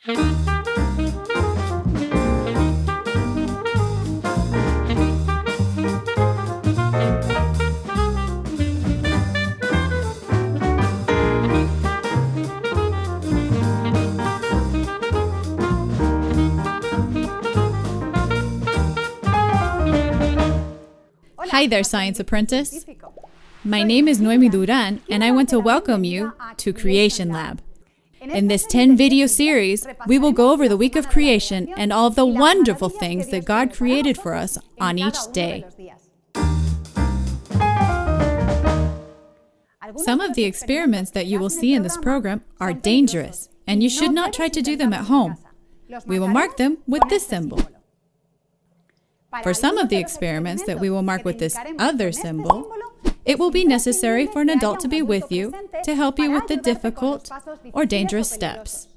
Hi there, Science Apprentice. My name is Noemí Durán, and I want to welcome you to Creation Lab. In this 10-video series, we will go over the week of creation and all of the wonderful things that God created for us on each day. Some of the experiments that you will see in this program are dangerous, and you should not try to do them at home. We will mark them with this symbol. For some of the experiments that we will mark with this other symbol, it will be necessary for an adult to be with you to help you with the difficult or dangerous steps.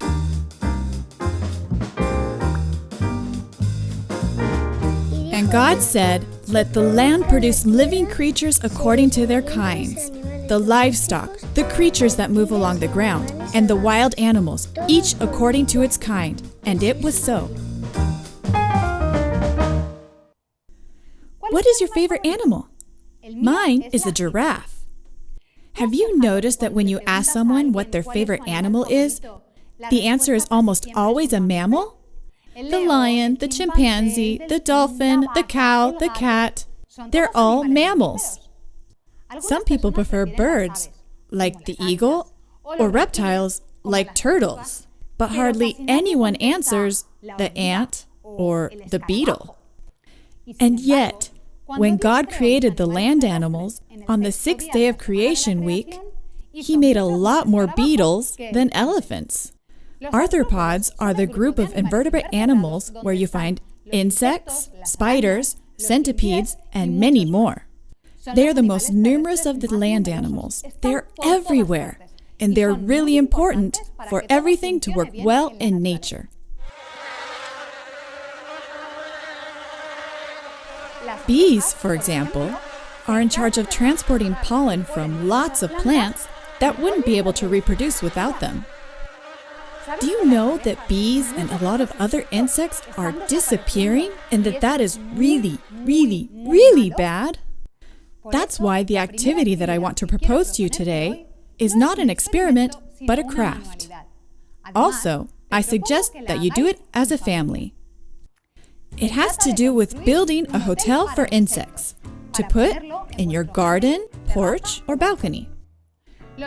And God said, "Let the land produce living creatures according to their kinds, the livestock, the creatures that move along the ground, and the wild animals, each according to its kind." And it was so. What is your favorite animal? Mine is a giraffe. Have you noticed that when you ask someone what their favorite animal is, the answer is almost always a mammal? The lion, the chimpanzee, the dolphin, the cow, the cat, they're all mammals. Some people prefer birds, like the eagle, or reptiles, like turtles. But hardly anyone answers the ant or the beetle. And yet, when God created the land animals on the 6th day of creation week, He made a lot more beetles than elephants. Arthropods are the group of invertebrate animals where you find insects, spiders, centipedes, and many more. They are the most numerous of the land animals. They're everywhere, and they're really important for everything to work well in nature. Bees, for example, are in charge of transporting pollen from lots of plants that wouldn't be able to reproduce without them. Do you know that bees and a lot of other insects are disappearing and that is really, really, really bad? That's why the activity that I want to propose to you today is not an experiment, but a craft. Also, I suggest that you do it as a family. It has to do with building a hotel for insects to put in your garden, porch, or balcony.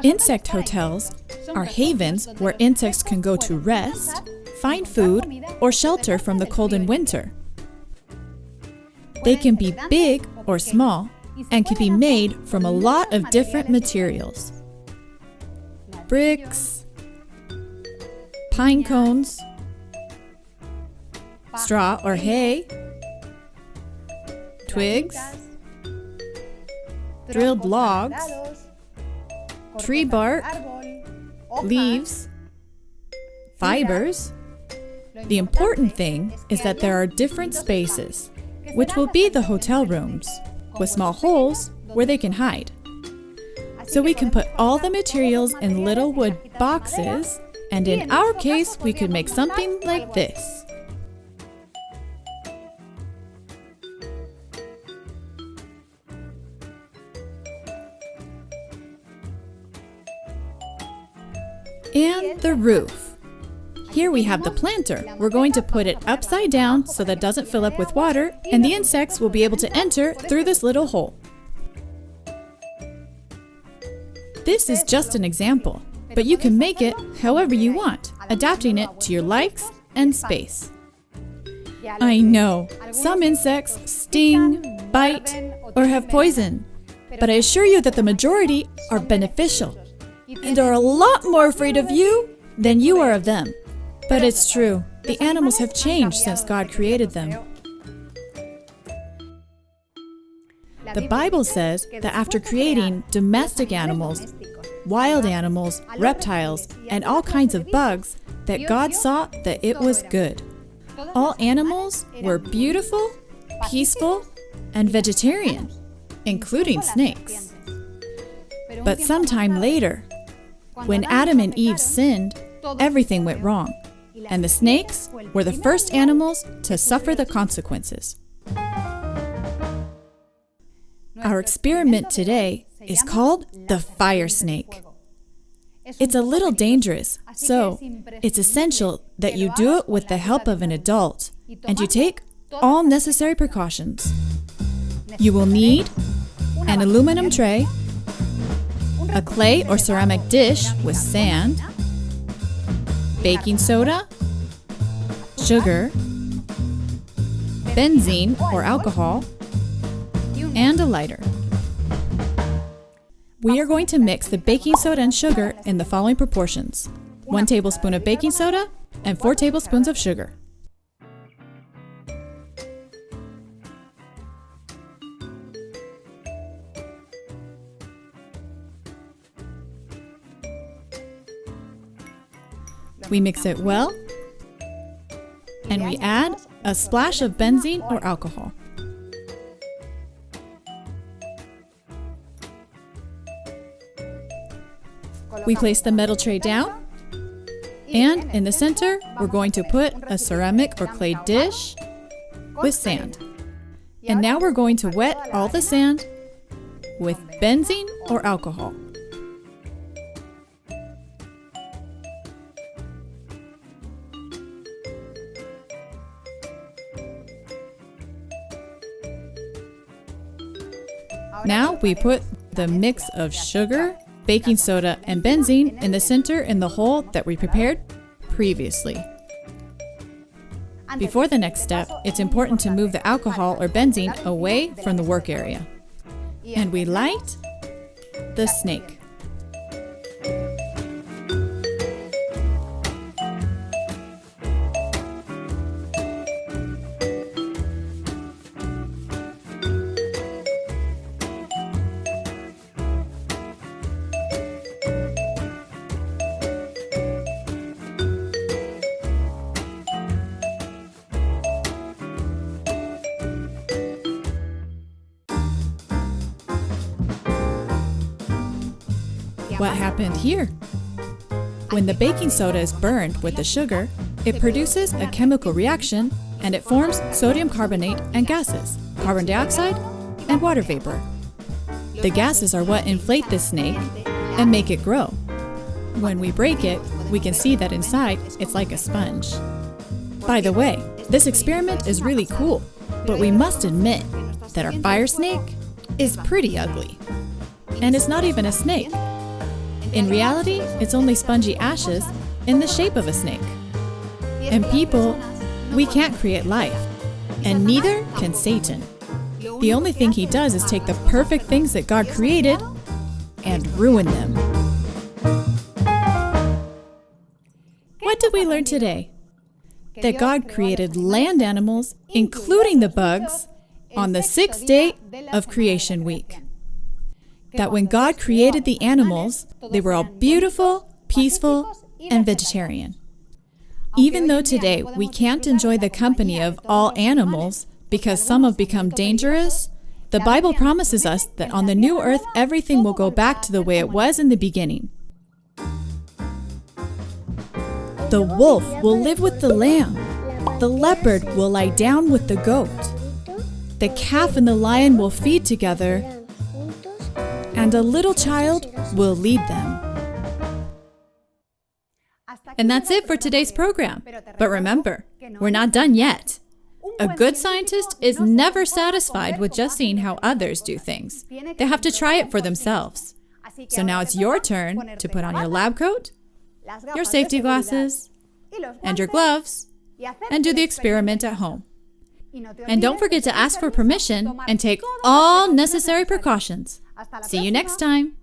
Insect hotels are havens where insects can go to rest, find food, or shelter from the cold in winter. They can be big or small and can be made from a lot of different materials. Bricks, pine cones, straw or hay, twigs, drilled logs, tree bark, leaves, fibers. The important thing is that there are different spaces, which will be the hotel rooms, with small holes where they can hide. So we can put all the materials in little wood boxes, and in our case, we could make something like this. And the roof. Here we have the planter. We're going to put it upside down so that it doesn't fill up with water, and the insects will be able to enter through this little hole. This is just an example, but you can make it however you want, adapting it to your likes and space. I know, some insects sting, bite, or have poison, but I assure you that the majority are beneficial and are a lot more afraid of you than you are of them. But it's true, the animals have changed since God created them. The Bible says that after creating domestic animals, wild animals, reptiles, and all kinds of bugs, that God saw that it was good. All animals were beautiful, peaceful, and vegetarian, including snakes. But sometime later, when Adam and Eve sinned, everything went wrong. and the snakes were the first animals to suffer the consequences. Our experiment today is called the fire snake. It's a little dangerous, so it's essential that you do it with the help of an adult and you take all necessary precautions. You will need an aluminum tray, a clay or ceramic dish with sand, baking soda, sugar, benzene or alcohol, and a lighter. We are going to mix the baking soda and sugar in the following proportions: 1 tablespoon of baking soda and 4 tablespoons of sugar. We mix it well, and we add a splash of benzene or alcohol. We place the metal tray down, and in the center, we're going to put a ceramic or clay dish with sand. And now we're going to wet all the sand with benzene or alcohol. Now we put the mix of sugar, baking soda, and benzene in the center in the hole that we prepared previously. Before the next step, it's important to move the alcohol or benzene away from the work area. And we light the snake. What happened here? When the baking soda is burned with the sugar, it produces a chemical reaction and it forms sodium carbonate and gases, carbon dioxide, and water vapor. The gases are what inflate the snake and make it grow. When we break it, we can see that inside it's like a sponge. By the way, this experiment is really cool, but we must admit that our fire snake is pretty ugly. And it's not even a snake. In reality, it's only spongy ashes in the shape of a snake. And people, we can't create life, and neither can Satan. The only thing he does is take the perfect things that God created and ruin them. What did we learn today? That God created land animals, including the bugs, on the 6th day of creation week. That when God created the animals, they were all beautiful, peaceful, and vegetarian. Even though today we can't enjoy the company of all animals because some have become dangerous, the Bible promises us that on the new earth everything will go back to the way it was in the beginning. The wolf will live with the lamb. The leopard will lie down with the goat. The calf and the lion will feed together, and a little child will lead them. And that's it for today's program. But remember, we're not done yet. A good scientist is never satisfied with just seeing how others do things. They have to try it for themselves. So now it's your turn to put on your lab coat, your safety glasses, and your gloves, and do the experiment at home. And don't forget to ask for permission and take all necessary precautions. See you next time.